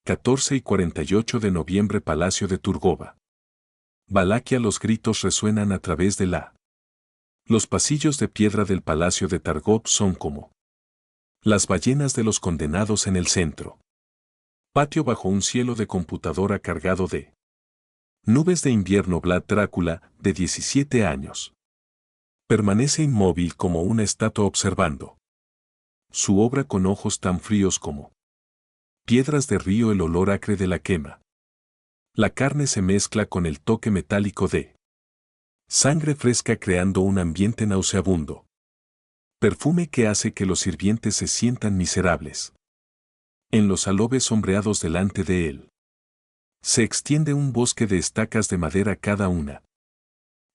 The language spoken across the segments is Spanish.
14 y 48 de noviembre Palacio de Turgova. Valaquia. Los gritos resuenan a través de los pasillos de piedra del Palacio de Targov son como las ballenas de los condenados en el centro. Patio bajo un cielo de computadora cargado de nubes de invierno. Vlad Drácula, de 17 años. Permanece inmóvil como una estatua observando su obra con ojos tan fríos como piedras de río. El olor acre de la quema. La carne se mezcla con el toque metálico de sangre fresca creando un ambiente nauseabundo. Perfume que hace que los sirvientes se sientan miserables. En los alobes sombreados delante de él se extiende un bosque de estacas de madera cada una.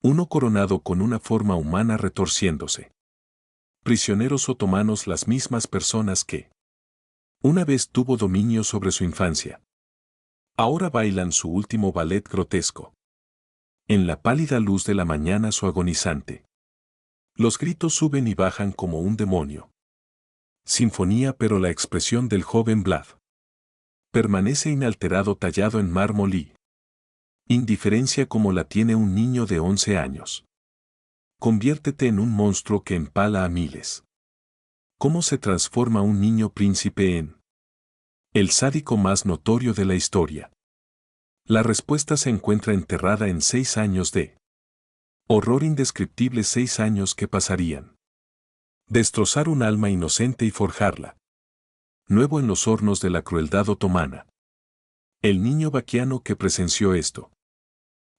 Uno coronado con una forma humana retorciéndose. Prisioneros otomanos, las mismas personas que una vez tuvo dominio sobre su infancia. Ahora bailan su último ballet grotesco. En la pálida luz de la mañana su agonizante. Los gritos suben y bajan como un demonio. Sinfonía, pero la expresión del joven Vlad permanece inalterado, tallado en mármol y indiferencia como la tiene un niño de 11 años. Conviértete en un monstruo que empala a miles. ¿Cómo se transforma un niño príncipe en el sádico más notorio de la historia? La respuesta se encuentra enterrada en 6 años de horror indescriptible, 6 años que pasarían. Destrozar un alma inocente y forjarla nuevo en los hornos de la crueldad otomana. El niño vaquiano que presenció esto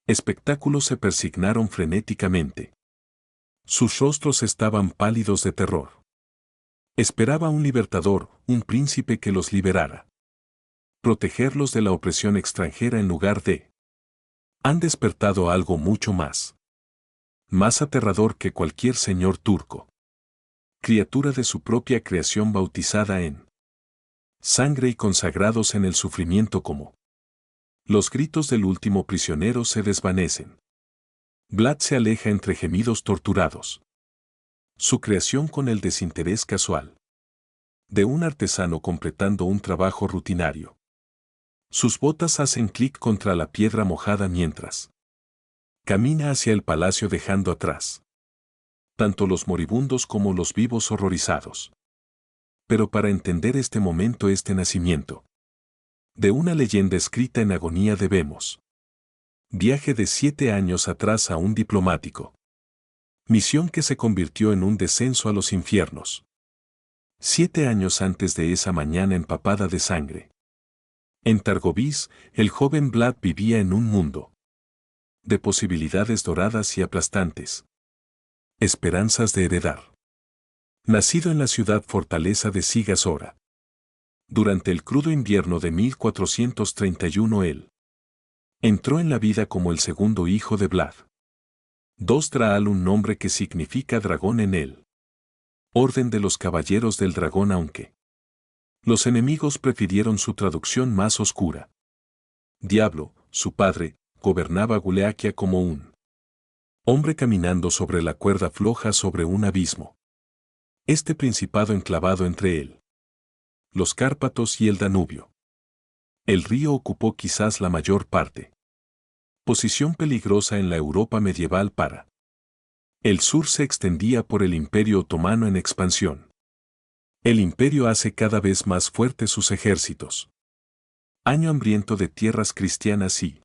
espectáculo se persignaron frenéticamente. Sus rostros estaban pálidos de terror. Esperaba un libertador, un príncipe que los liberara. Protegerlos de la opresión extranjera en lugar de... Han despertado algo mucho más aterrador que cualquier señor turco. Criatura de su propia creación bautizada en sangre y consagrados en el sufrimiento como... Los gritos del último prisionero se desvanecen. Vlad se aleja entre gemidos torturados. Su creación con el desinterés casual de un artesano completando un trabajo rutinario. Sus botas hacen clic contra la piedra mojada mientras camina hacia el palacio dejando atrás tanto los moribundos como los vivos horrorizados. Pero para entender este momento, este nacimiento de una leyenda escrita en agonía, debemos viaje de 7 años atrás a un diplomático. Misión que se convirtió en un descenso a los infiernos. 7 años antes de esa mañana empapada de sangre. En Targovis, el joven Vlad vivía en un mundo de posibilidades doradas y aplastantes. Esperanzas de heredar. Nacido en la ciudad fortaleza de Sigasora. Durante el crudo invierno de 1431 él entró en la vida como el segundo hijo de Vlad. Draal, un nombre que significa dragón en el orden de los caballeros del dragón, aunque los enemigos prefirieron su traducción más oscura. Diablo, su padre, gobernaba Guleaquia como un hombre caminando sobre la cuerda floja sobre un abismo. Este principado enclavado entre los Cárpatos y el Danubio. El río ocupó quizás la mayor parte. Posición peligrosa en la Europa medieval. Para el sur se extendía por el Imperio Otomano en expansión. El imperio hace cada vez más fuertes sus ejércitos. Año hambriento de tierras cristianas y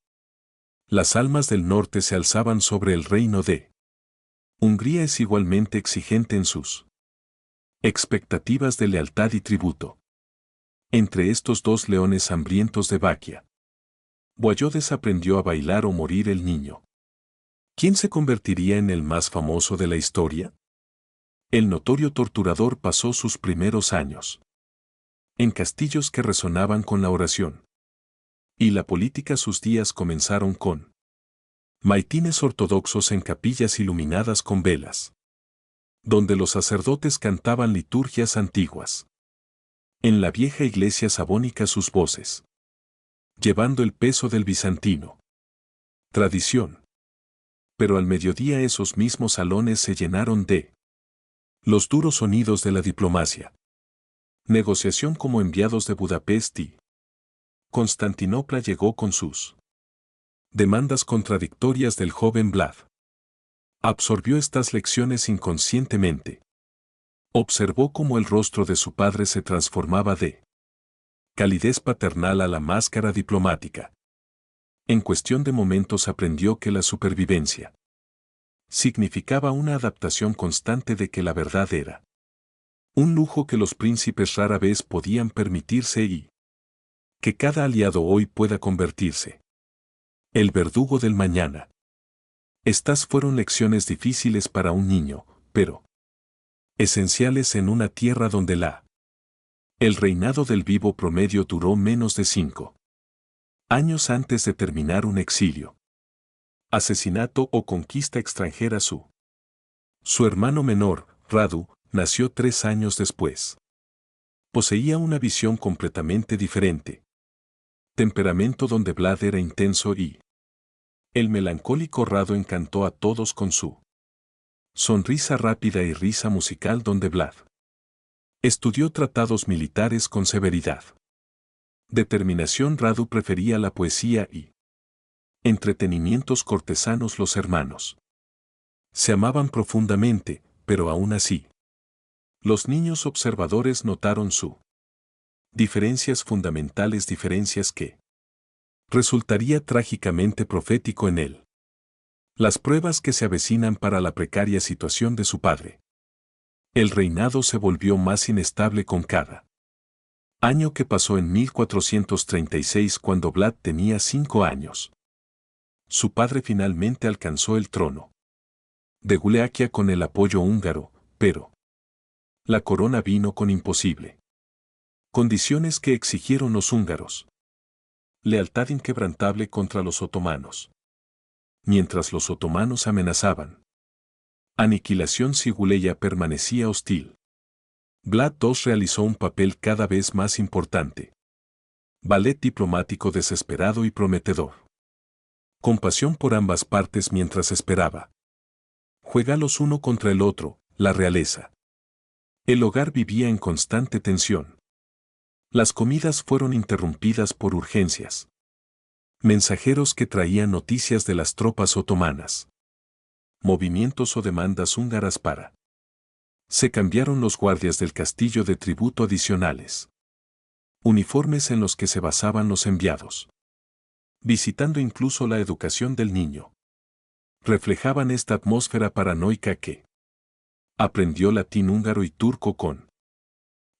las almas del norte se alzaban sobre el reino de Hungría. Es igualmente exigente en sus expectativas de lealtad y tributo. Entre estos dos leones hambrientos de Vaquia, Boyodes aprendió a bailar o morir el niño. ¿Quién se convertiría en el más famoso de la historia? El notorio torturador pasó sus primeros años en castillos que resonaban con la oración. Y la política, sus días comenzaron con maitines ortodoxos en capillas iluminadas con velas, donde los sacerdotes cantaban liturgias antiguas. En la vieja iglesia sabónica sus voces, llevando el peso del bizantino tradición. Pero al mediodía esos mismos salones se llenaron de los duros sonidos de la diplomacia. Negociación como enviados de Budapest y Constantinopla llegó con sus demandas contradictorias del joven Vlad. Absorbió estas lecciones inconscientemente. Observó cómo el rostro de su padre se transformaba de calidez paternal a la máscara diplomática. En cuestión de momentos aprendió que la supervivencia significaba una adaptación constante, de que la verdad era un lujo que los príncipes rara vez podían permitirse y que cada aliado hoy pueda convertirse el verdugo del mañana. Estas fueron lecciones difíciles para un niño, pero esenciales en una tierra donde el reinado del vivo promedio duró menos de 5 años antes de terminar un exilio, asesinato o conquista extranjera. Su hermano menor, Radu, nació 3 años después. Poseía una visión completamente diferente. Temperamento donde Vlad era intenso y el melancólico Radu encantó a todos con su sonrisa rápida y risa musical, donde Vlad estudió tratados militares con severidad. Determinación. Radu prefería la poesía y entretenimientos cortesanos. Los hermanos se amaban profundamente, pero aún así, los niños observadores notaron su diferencias fundamentales, diferencias que resultaría trágicamente profético en él. Las pruebas que se avecinan para la precaria situación de su padre. El reinado se volvió más inestable con cada año que pasó. En 1436, cuando Vlad tenía 5 años, su padre finalmente alcanzó el trono de Guleaquia con el apoyo húngaro, pero la corona vino con imposible condiciones que exigieron los húngaros: lealtad inquebrantable contra los otomanos, mientras los otomanos amenazaban aniquilación si Guleya permanecía hostil. Vlad II realizó un papel cada vez más importante. Ballet diplomático desesperado y prometedor. Compasión por ambas partes mientras esperaba. Juegalos uno contra el otro, la realeza. El hogar vivía en constante tensión. Las comidas fueron interrumpidas por urgencias. Mensajeros que traían noticias de las tropas otomanas. Movimientos o demandas húngaras para. Se cambiaron los guardias del castillo de tributo adicionales. Uniformes en los que se basaban los enviados. Visitando incluso la educación del niño. Reflejaban esta atmósfera paranoica que aprendió latín, húngaro y turco con.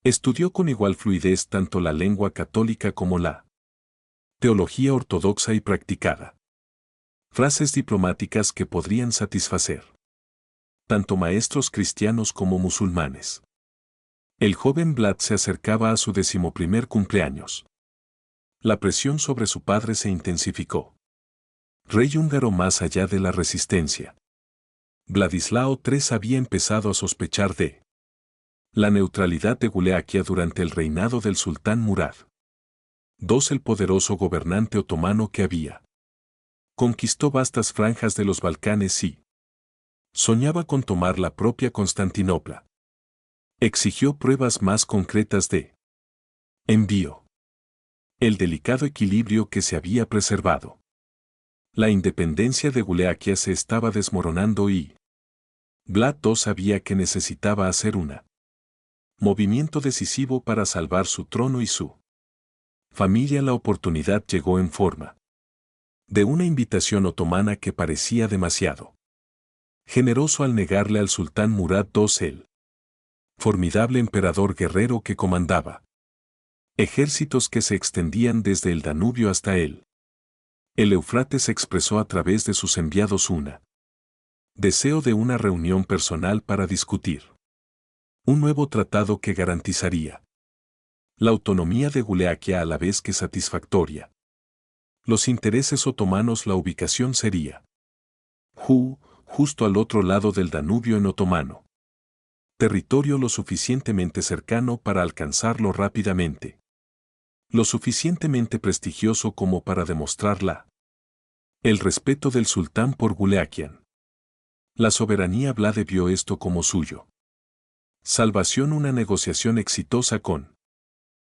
Estudió con igual fluidez tanto la lengua católica como la teología ortodoxa y practicada frases diplomáticas que podrían satisfacer tanto maestros cristianos como musulmanes. El joven Vlad se acercaba a su 11º cumpleaños. La presión sobre su padre se intensificó. Rey húngaro más allá de la resistencia. Vladislao III había empezado a sospechar de la neutralidad de Guleaquia durante el reinado del sultán Murad II, el poderoso gobernante otomano que había conquistó vastas franjas de los Balcanes y soñaba con tomar la propia Constantinopla. Exigió pruebas más concretas de envío. El delicado equilibrio que se había preservado. La independencia de Guleaquia se estaba desmoronando y Vlad II sabía que necesitaba hacer un movimiento decisivo para salvar su trono y su familia. La oportunidad llegó en forma de una invitación otomana que parecía demasiado generoso al negarle al sultán Murad II el formidable emperador guerrero que comandaba ejércitos que se extendían desde el Danubio hasta el Éufrates. Expresó a través de sus enviados una deseo de una reunión personal para discutir un nuevo tratado que garantizaría la autonomía de Guleaquia a la vez que satisfactoria los intereses otomanos. La ubicación sería justo al otro lado del Danubio en otomano. Territorio lo suficientemente cercano para alcanzarlo rápidamente. Lo suficientemente prestigioso como para demostrarla. El respeto del sultán por Guleaquian. La soberanía. Vlad vio esto como suyo salvación. Una negociación exitosa con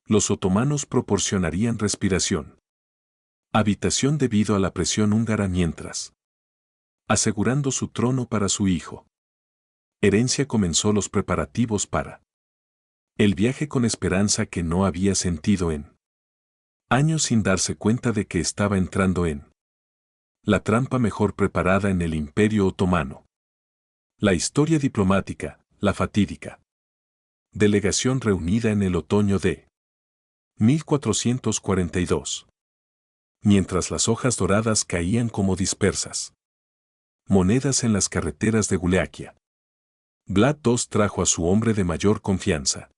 Los otomanos proporcionarían respiración. Habitación debido a la presión húngara mientras. Asegurando su trono para su hijo. Herencia comenzó los preparativos para. El viaje con esperanza que no había sentido en. Años sin darse cuenta de que estaba entrando en. La trampa mejor preparada en el Imperio Otomano. La historia diplomática, la fatídica. Delegación reunida en el otoño de 1442. Mientras las hojas doradas caían como dispersas. Monedas en las carreteras de Guleaquia. Vlad II trajo a su hombre de mayor confianza.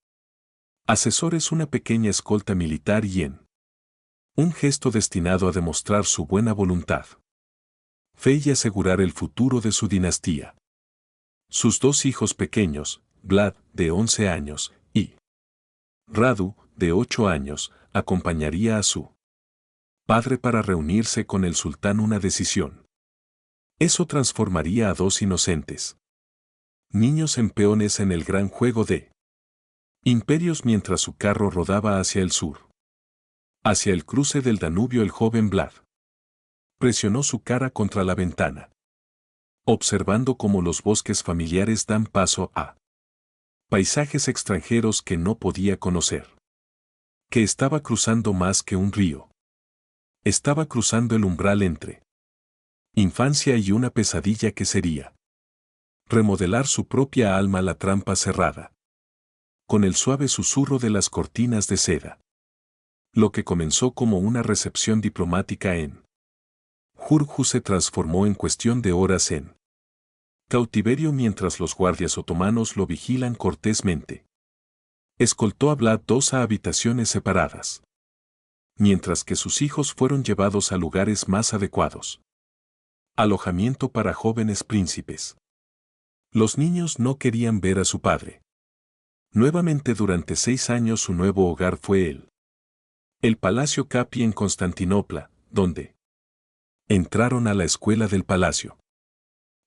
Asesores una pequeña escolta militar y en. Un gesto destinado a demostrar su buena voluntad. Fe y asegurar el futuro de su dinastía. Sus dos hijos pequeños, Vlad, de 11 años, y Radu, de 8 años, acompañaría a su padre para reunirse con el sultán una decisión. Eso transformaría a dos inocentes niños en peones en el gran juego de imperios mientras su carro rodaba hacia el sur. Hacia el cruce del Danubio el joven Vlad presionó su cara contra la ventana, observando cómo los bosques familiares dan paso a paisajes extranjeros que no podía conocer. Que estaba cruzando más que un río. Estaba cruzando el umbral entre infancia y una pesadilla que sería remodelar su propia alma la trampa cerrada. Con el suave susurro de las cortinas de seda. Lo que comenzó como una recepción diplomática en Jurju se transformó en cuestión de horas en cautiverio mientras los guardias otomanos lo vigilan cortésmente. Escoltó a Vlad II a habitaciones separadas. Mientras que sus hijos fueron llevados a lugares más adecuados. Alojamiento para jóvenes príncipes. Los niños no querían ver a su padre. Nuevamente durante 6 años su nuevo hogar fue el Palacio Capi en Constantinopla, donde entraron a la escuela del palacio.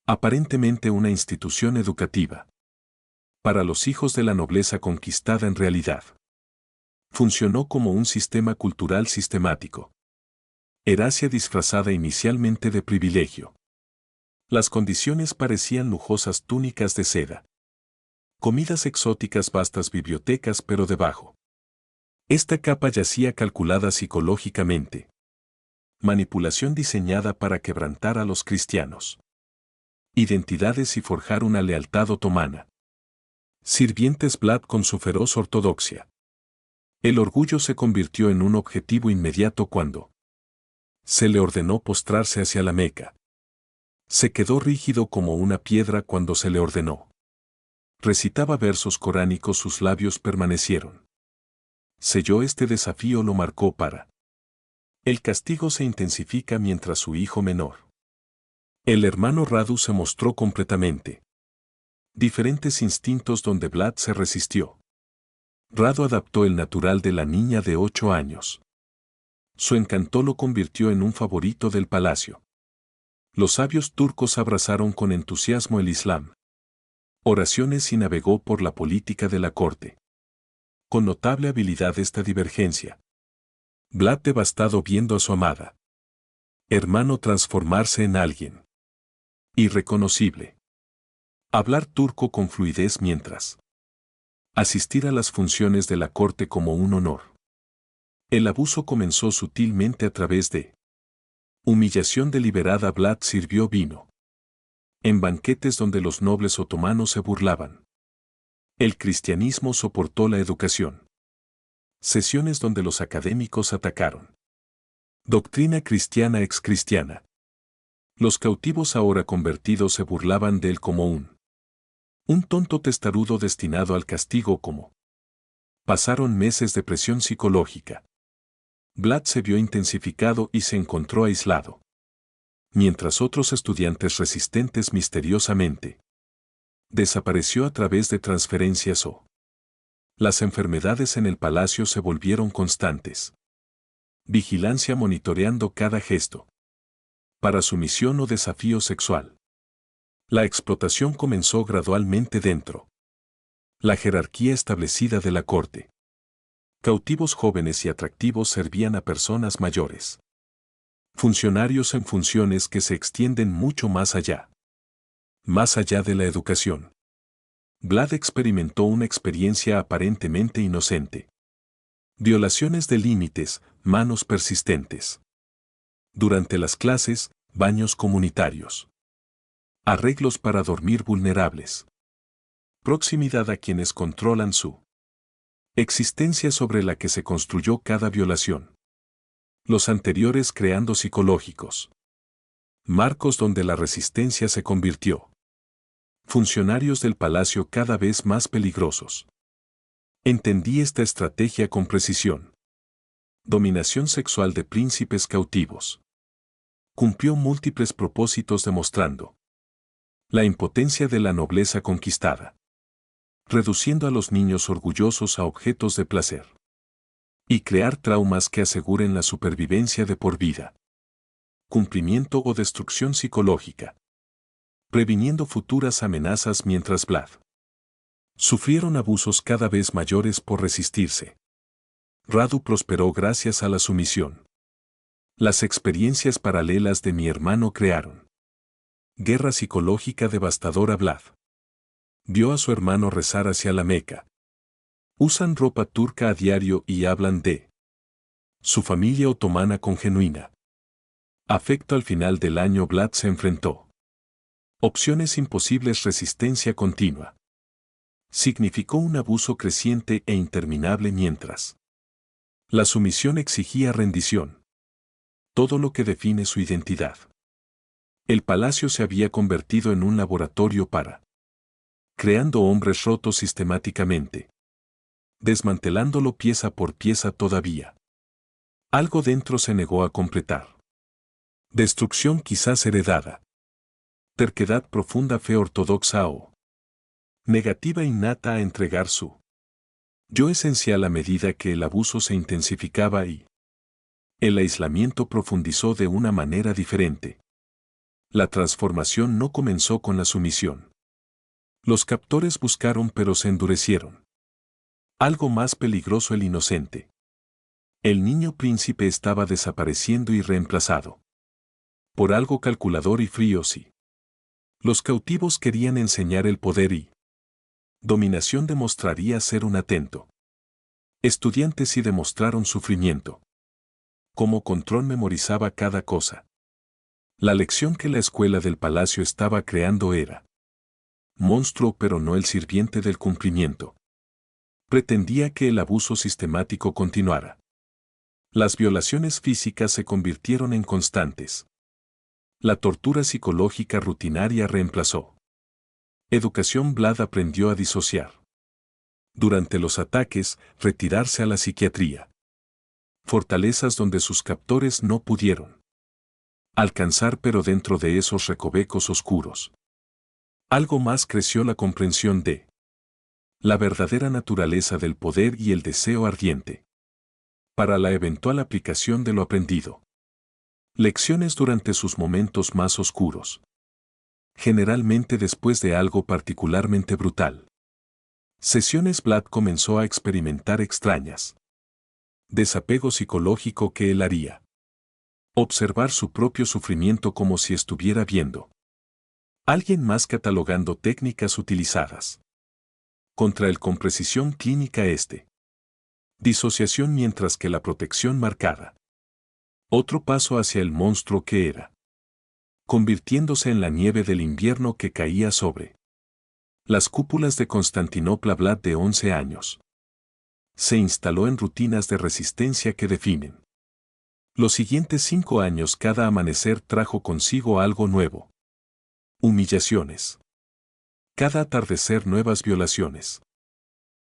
Aparentemente una institución educativa. Para los hijos de la nobleza conquistada en realidad. Funcionó como un sistema cultural sistemático. Erasia disfrazada inicialmente de privilegio. Las condiciones parecían lujosas túnicas de seda. Comidas exóticas, vastas bibliotecas, pero debajo. Esta capa yacía calculada psicológicamente. Manipulación diseñada para quebrantar a los cristianos. Identidades y forjar una lealtad otomana. Sirvientes Vlad con su feroz ortodoxia. El orgullo se convirtió en un objetivo inmediato cuando se le ordenó postrarse hacia la Meca. Se quedó rígido como una piedra cuando se le ordenó. Recitaba versos coránicos, sus labios permanecieron. Selló este desafío, lo marcó para. El castigo se intensifica mientras su hijo menor. El hermano Radu se mostró completamente. Diferentes instintos donde Vlad se resistió. Radu adaptó el natural de la niña de 8 años. Su encanto lo convirtió en un favorito del palacio. Los sabios turcos abrazaron con entusiasmo el Islam. Oraciones y navegó por la política de la corte. Con notable habilidad esta divergencia. Vlad devastado viendo a su amada hermano transformarse en alguien irreconocible. Hablar turco con fluidez mientras asistir a las funciones de la corte como un honor. El abuso comenzó sutilmente a través de humillación deliberada. Vlad sirvió vino en banquetes donde los nobles otomanos se burlaban. El cristianismo soportó la educación. Sesiones donde los académicos atacaron. Doctrina cristiana excristiana. Los cautivos ahora convertidos se burlaban de él como un tonto testarudo destinado al castigo como. Pasaron meses de presión psicológica. Vlad se vio intensificado y se encontró aislado. Mientras otros estudiantes resistentes misteriosamente desapareció a través de transferencias o las enfermedades en el palacio se volvieron constantes. Vigilancia monitoreando cada gesto. Para su misión o desafío sexual. La explotación comenzó gradualmente dentro. La jerarquía establecida de la corte. Cautivos jóvenes y atractivos servían a personas mayores. Funcionarios en funciones que se extienden mucho más allá. Más allá de la educación. Vlad experimentó una experiencia aparentemente inocente. Violaciones de límites, manos persistentes. Durante las clases, baños comunitarios. Arreglos para dormir vulnerables. Proximidad a quienes controlan su existencia sobre la que se construyó cada violación. Los anteriores creando psicológicos. Marcos donde la resistencia se convirtió. Funcionarios del palacio cada vez más peligrosos. Entendí esta estrategia con precisión. Dominación sexual de príncipes cautivos. Cumplió múltiples propósitos demostrando la impotencia de la nobleza conquistada. Reduciendo a los niños orgullosos a objetos de placer. Y crear traumas que aseguren la supervivencia de por vida. Cumplimiento o destrucción psicológica. Previniendo futuras amenazas mientras Vlad sufrieron abusos cada vez mayores por resistirse. Radu prosperó gracias a la sumisión. Las experiencias paralelas de mi hermano crearon guerra psicológica devastadora. Vlad vio a su hermano rezar hacia la Meca. Usan ropa turca a diario y hablan de su familia otomana con genuina afecto. Al final del año Vlad se enfrentó opciones imposibles, resistencia continua. Significó un abuso creciente e interminable mientras la sumisión exigía rendición. Todo lo que define su identidad. El palacio se había convertido en un laboratorio para creando hombres rotos sistemáticamente. Desmantelándolo pieza por pieza todavía. Algo dentro se negó a completar. Destrucción quizás heredada. Terquedad profunda, fe ortodoxa o negativa innata a entregar su yo esencial a medida que el abuso se intensificaba y el aislamiento profundizó de una manera diferente. La transformación no comenzó con la sumisión. Los captores buscaron pero se endurecieron. Algo más peligroso, el inocente. El niño príncipe estaba desapareciendo y reemplazado por algo calculador y frío. Sí. Los cautivos querían enseñar el poder y dominación demostraría ser un atento. Estudiantes sí demostraron sufrimiento. Como Contrón memorizaba cada cosa. La lección que la escuela del palacio estaba creando era monstruo pero no el sirviente del cumplimiento. Pretendía que el abuso sistemático continuara. Las violaciones físicas se convirtieron en constantes. La tortura psicológica rutinaria reemplazó. Educación. Vlad aprendió a disociar. Durante los ataques, retirarse a la psiquiatría. Fortalezas donde sus captores no pudieron alcanzar, pero dentro de esos recovecos oscuros. Algo más creció, la comprensión de la verdadera naturaleza del poder y el deseo ardiente para la eventual aplicación de lo aprendido. Lecciones durante sus momentos más oscuros. Generalmente después de algo particularmente brutal. Sesiones. Vlad comenzó a experimentar extrañas. Desapego psicológico que él haría. Observar su propio sufrimiento como si estuviera viendo alguien más, catalogando técnicas utilizadas contra él con precisión clínica. Disociación mientras que la protección marcada. Otro paso hacia el monstruo que era. Convirtiéndose en la nieve del invierno que caía sobre las cúpulas de Constantinopla. Vlad, de 11 años, se instaló en rutinas de resistencia que definen los siguientes 5 años. Cada amanecer trajo consigo algo nuevo. Humillaciones. Cada atardecer nuevas violaciones.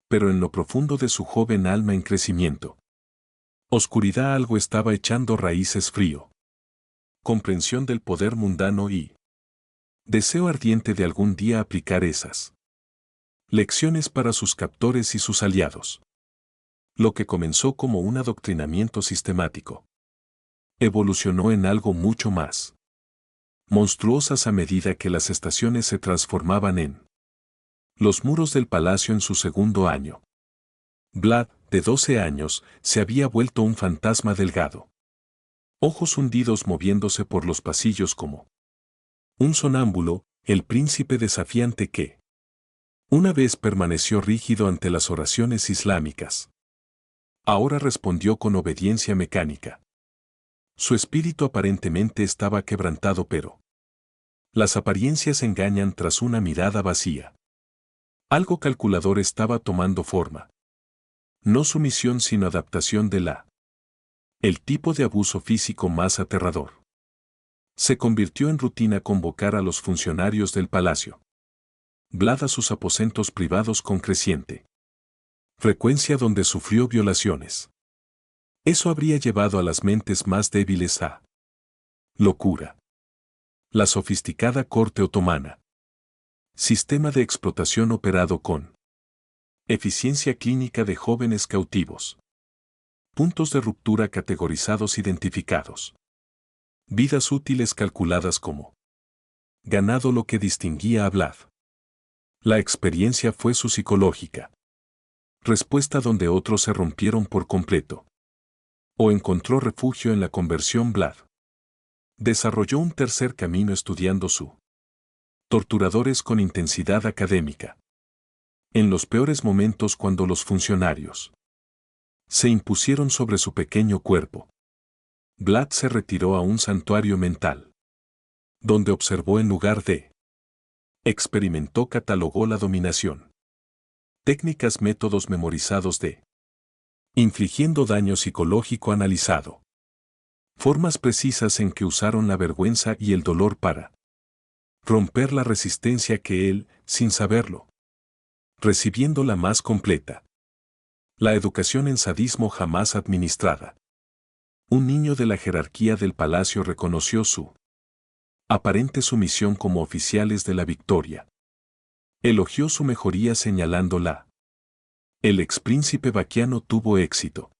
Pero en lo profundo de su joven alma en crecimiento. Oscuridad. Algo estaba echando raíces. Frío. Comprensión del poder mundano y deseo ardiente de algún día aplicar esas lecciones para sus captores y sus aliados. Lo que comenzó como un adoctrinamiento sistemático evolucionó en algo mucho más monstruosas a medida que las estaciones se transformaban en los muros del palacio. En su segundo año, Vlad de 12 años, se había vuelto un fantasma delgado. Ojos hundidos moviéndose por los pasillos como un sonámbulo, el príncipe desafiante que una vez permaneció rígido ante las oraciones islámicas. Ahora respondió con obediencia mecánica. Su espíritu aparentemente estaba quebrantado, pero las apariencias engañan tras una mirada vacía. Algo calculador estaba tomando forma. No sumisión sino adaptación de el tipo de abuso físico más aterrador. Se convirtió en rutina convocar a los funcionarios del palacio. Vlad a sus aposentos privados con creciente frecuencia donde sufrió violaciones. Eso habría llevado a las mentes más débiles a locura. La sofisticada corte otomana. Sistema de explotación operado con eficiencia clínica de jóvenes cautivos. Puntos de ruptura categorizados identificados. Vidas útiles calculadas como ganado, lo que distinguía a Vlad. La experiencia fue su psicológica respuesta donde otros se rompieron por completo. O encontró refugio en la conversión. Vlad desarrolló un tercer camino estudiando su torturadores con intensidad académica. En los peores momentos, cuando los funcionarios se impusieron sobre su pequeño cuerpo, Vlad se retiró a un santuario mental, donde observó en lugar de experimentó, catalogó la dominación. Técnicas, métodos memorizados de infligiendo daño psicológico analizado. Formas precisas en que usaron la vergüenza y el dolor para romper la resistencia que él, sin saberlo, recibiendo la más completa. La educación en sadismo jamás administrada. Un niño de la jerarquía del palacio reconoció su aparente sumisión como oficiales de la victoria. Elogió su mejoría señalándola. El expríncipe vaquiano tuvo éxito.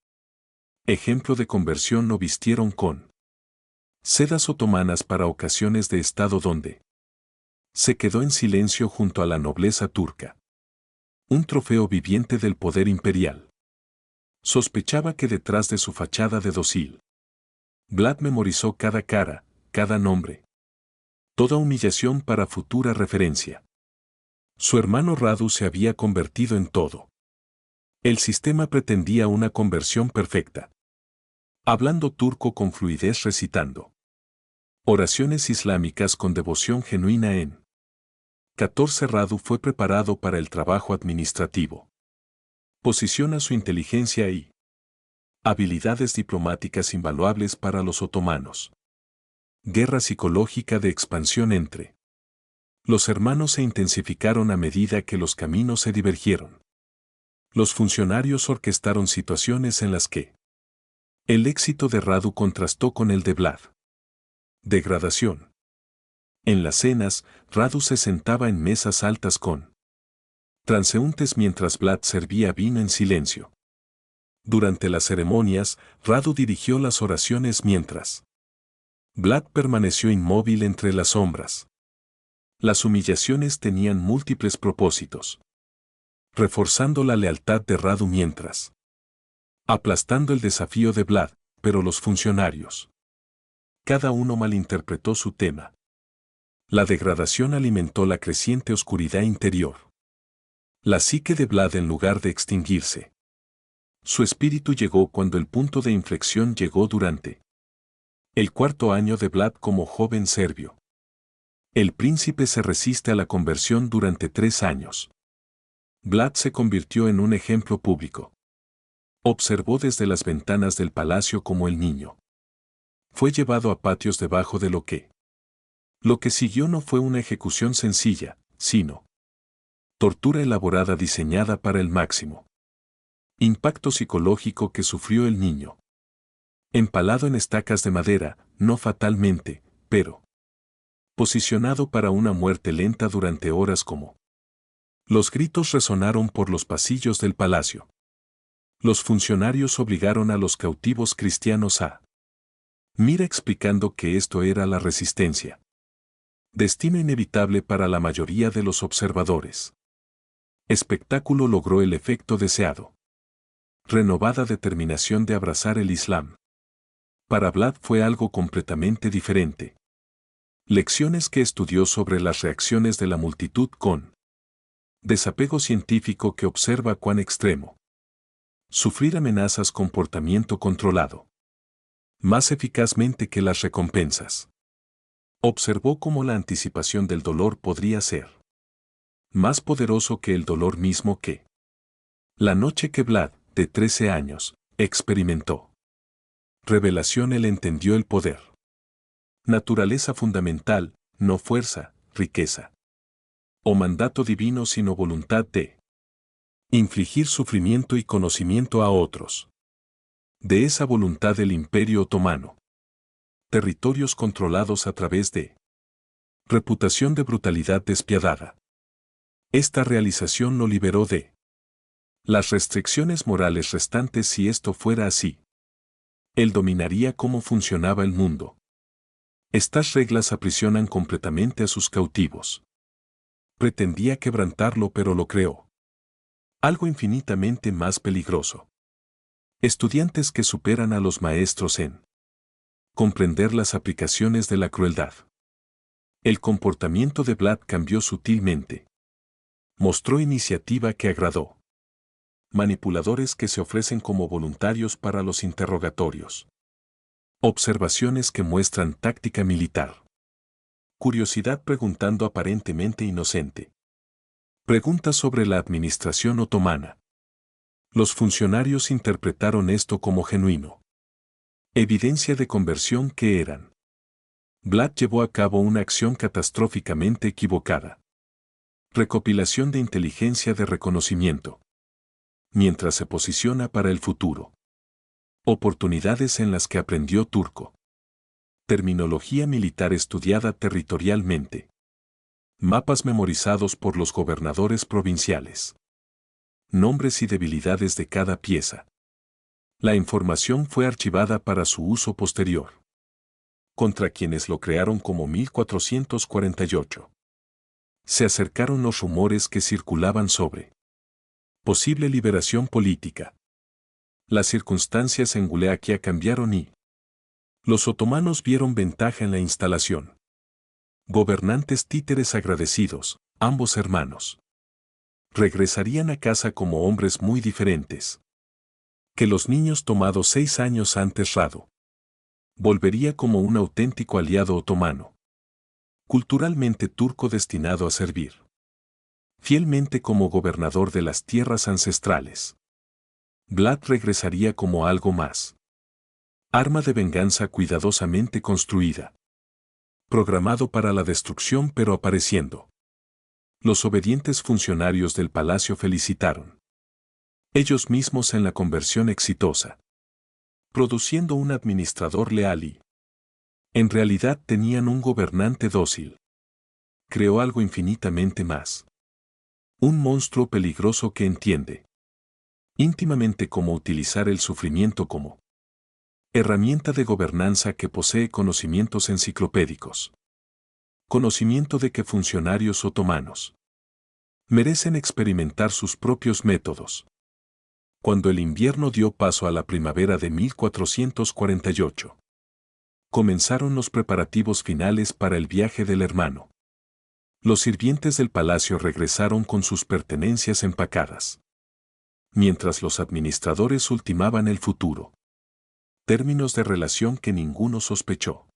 Ejemplo de conversión. Lo vistieron con sedas otomanas para ocasiones de estado donde se quedó en silencio junto a la nobleza turca. Un trofeo viviente del poder imperial. Sospechaba que detrás de su fachada de dócil, Vlad memorizó cada cara, cada nombre. Toda humillación para futura referencia. Su hermano Radu se había convertido en todo. El sistema pretendía una conversión perfecta. Hablando turco con fluidez, recitando oraciones islámicas con devoción genuina en 14. Radu fue preparado para el trabajo administrativo. Posiciona su inteligencia y habilidades diplomáticas invaluables para los otomanos. Guerra psicológica de expansión entre los hermanos se intensificaron a medida que los caminos se divergieron. Los funcionarios orquestaron situaciones en las que el éxito de Radu contrastó con el de Vlad. Degradación. En las cenas, Radu se sentaba en mesas altas con transeúntes mientras Vlad servía vino en silencio. Durante las ceremonias, Radu dirigió las oraciones mientras Vlad permaneció inmóvil entre las sombras. Las humillaciones tenían múltiples propósitos. Reforzando la lealtad de Radu mientras aplastando el desafío de Vlad, pero los funcionarios. Cada uno malinterpretó su tema. La degradación alimentó la creciente oscuridad interior. La psique de Vlad, en lugar de extinguirse. Su espíritu llegó cuando el punto de inflexión llegó durante el 4.º año de Vlad como joven serbio. El príncipe se resiste a la conversión durante 3 años. Vlad se convirtió en un ejemplo público. Observó desde las ventanas del palacio como el niño fue llevado a patios debajo de lo que siguió no fue una ejecución sencilla, sino tortura elaborada diseñada para el máximo impacto psicológico que sufrió el niño. Empalado en estacas de madera, no fatalmente, pero posicionado para una muerte lenta durante horas como los gritos resonaron por los pasillos del palacio. Los funcionarios obligaron a los cautivos cristianos a mira, explicando que esto era la resistencia. Destino inevitable para la mayoría de los observadores. Espectáculo logró el efecto deseado. renovada determinación de abrazar el Islam. Para Vlad fue algo completamente diferente. Lecciones que estudió sobre las reacciones de la multitud con desapego científico que observa cuán extremo. Sufrir amenazas, comportamiento controlado. Más eficazmente que las recompensas. Observó cómo la anticipación del dolor podría ser más poderoso que el dolor mismo que la noche que Vlad, de 13 años, experimentó. Revelación. Él entendió el poder. Naturaleza fundamental, no fuerza, riqueza. O mandato divino sino voluntad de infligir sufrimiento y conocimiento a otros. De esa voluntad del Imperio Otomano. Territorios controlados a través de reputación de brutalidad despiadada. Esta realización lo liberó de las restricciones morales restantes. Si esto fuera así, él dominaría cómo funcionaba el mundo. Estas reglas aprisionan completamente a sus cautivos. Pretendía quebrantarlo, pero lo creó. Algo infinitamente más peligroso. Estudiantes que superan a los maestros en comprender las aplicaciones de la crueldad. El comportamiento de Vlad cambió sutilmente. Mostró iniciativa que agradó. Manipuladores que se ofrecen como voluntarios para los interrogatorios. Observaciones que muestran táctica militar. Curiosidad preguntando aparentemente inocente. Preguntas sobre la administración otomana. Los funcionarios interpretaron esto como genuino. Evidencia de conversión que eran. Vlad llevó a cabo una acción catastróficamente equivocada. Recopilación de inteligencia de reconocimiento. Mientras se posiciona para el futuro. Oportunidades en las que aprendió turco. Terminología militar estudiada territorialmente. Mapas memorizados por los gobernadores provinciales. Nombres y debilidades de cada pieza. La información fue archivada para su uso posterior. Contra quienes lo crearon como 1448. Se acercaron los rumores que circulaban sobre posible liberación política. Las circunstancias en Guleaquia cambiaron y los otomanos vieron ventaja en la instalación. Gobernantes títeres agradecidos, ambos hermanos. Regresarían a casa como hombres muy diferentes que los niños tomados 6 años antes. Rado volvería como un auténtico aliado otomano. Culturalmente turco destinado a servir fielmente como gobernador de las tierras ancestrales. Vlad regresaría como algo más. Arma de venganza cuidadosamente construida. Programado para la destrucción pero apareciendo. Los obedientes funcionarios del palacio felicitaron. Ellos mismos en la conversión exitosa. Produciendo un administrador leal y en realidad tenían un gobernante dócil. Creó algo infinitamente más. Un monstruo peligroso que entiende íntimamente cómo utilizar el sufrimiento como herramienta de gobernanza, que posee conocimientos enciclopédicos. Conocimiento de que funcionarios otomanos merecen experimentar sus propios métodos. Cuando el invierno dio paso a la primavera de 1448, comenzaron los preparativos finales para el viaje del hermano. Los sirvientes del palacio regresaron con sus pertenencias empacadas. Mientras los administradores ultimaban el futuro. Términos de relación que ninguno sospechó.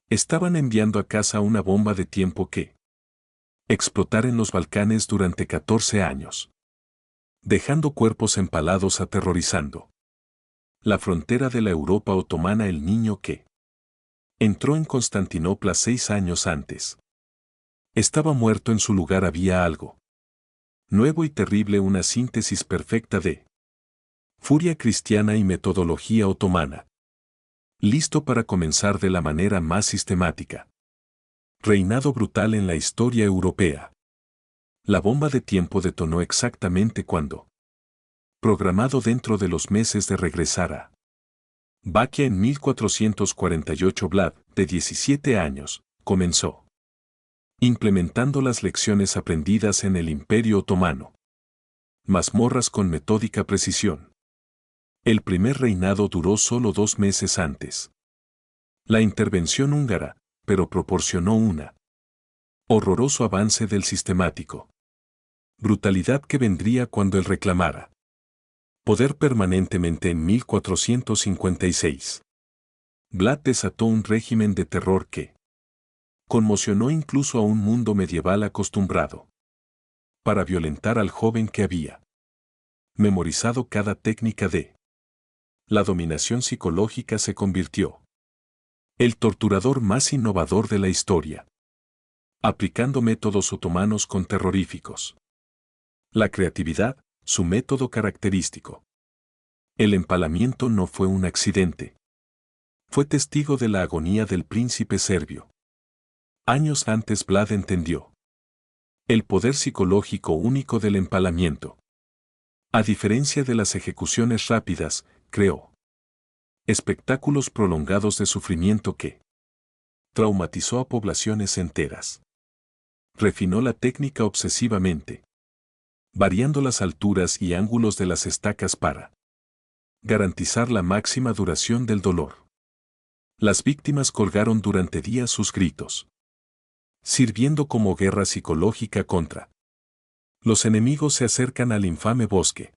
Estaban enviando a casa una bomba de tiempo que explotar en los Balcanes durante 14 años. Dejando cuerpos empalados aterrorizando la frontera de la Europa otomana. El niño que entró en Constantinopla 6 años antes. Estaba muerto. En su lugar había algo nuevo y terrible, una síntesis perfecta de furia cristiana y metodología otomana. Listo para comenzar de la manera más sistemática. Reinado brutal en la historia europea. La bomba de tiempo detonó exactamente cuando, programado dentro de los meses de regresar a Baquia en 1448, Vlad, de 17 años, comenzó implementando las lecciones aprendidas en el Imperio Otomano. Mazmorras con metódica precisión. El primer reinado duró solo 2 meses antes. La intervención húngara, pero proporcionó una horroroso avance del sistemático. Brutalidad que vendría cuando él reclamara poder permanentemente en 1456. Vlad desató un régimen de terror que conmocionó incluso a un mundo medieval acostumbrado para violentar al joven que había memorizado cada técnica de la dominación psicológica. Se convirtió el torturador más innovador de la historia, aplicando métodos otomanos con terroríficos. La creatividad, su método característico. El empalamiento no fue un accidente. Fue testigo de la agonía del príncipe serbio. Años antes Vlad entendió el poder psicológico único del empalamiento. A diferencia de las ejecuciones rápidas, creó espectáculos prolongados de sufrimiento que traumatizó a poblaciones enteras. Refinó la técnica obsesivamente, variando las alturas y ángulos de las estacas para garantizar la máxima duración del dolor. Las víctimas colgaron durante días sus gritos, sirviendo como guerra psicológica contra los enemigos. Se acercan al infame bosque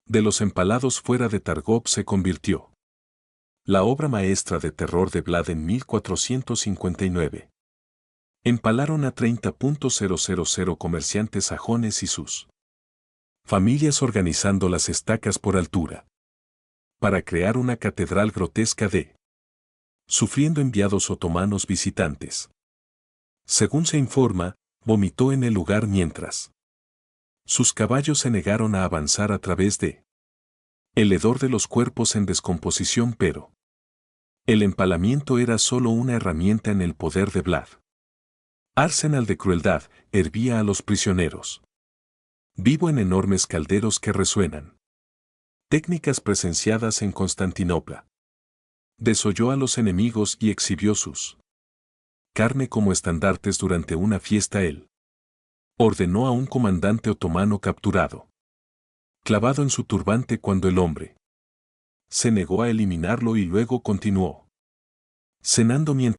de los empalados fuera de Targov. Se convirtió la obra maestra de terror de Vlad en 1459. Empalaron a 30.000 comerciantes sajones y sus familias organizando las estacas por altura para crear una catedral grotesca de sufriendo enviados otomanos visitantes. Según se informa, vomitó en el lugar mientras sus caballos se negaron a avanzar a través de el hedor de los cuerpos en descomposición, pero el empalamiento era solo una herramienta en el poder de Vlad. Arsenal de crueldad, hervía a los prisioneros vivo en enormes calderos que resuenan. Técnicas presenciadas en Constantinopla. Desolló a los enemigos y exhibió sus carne como estandartes durante una fiesta. Él ordenó a un comandante otomano capturado, clavado en su turbante cuando el hombre se negó a eliminarlo y luego continuó cenando mientras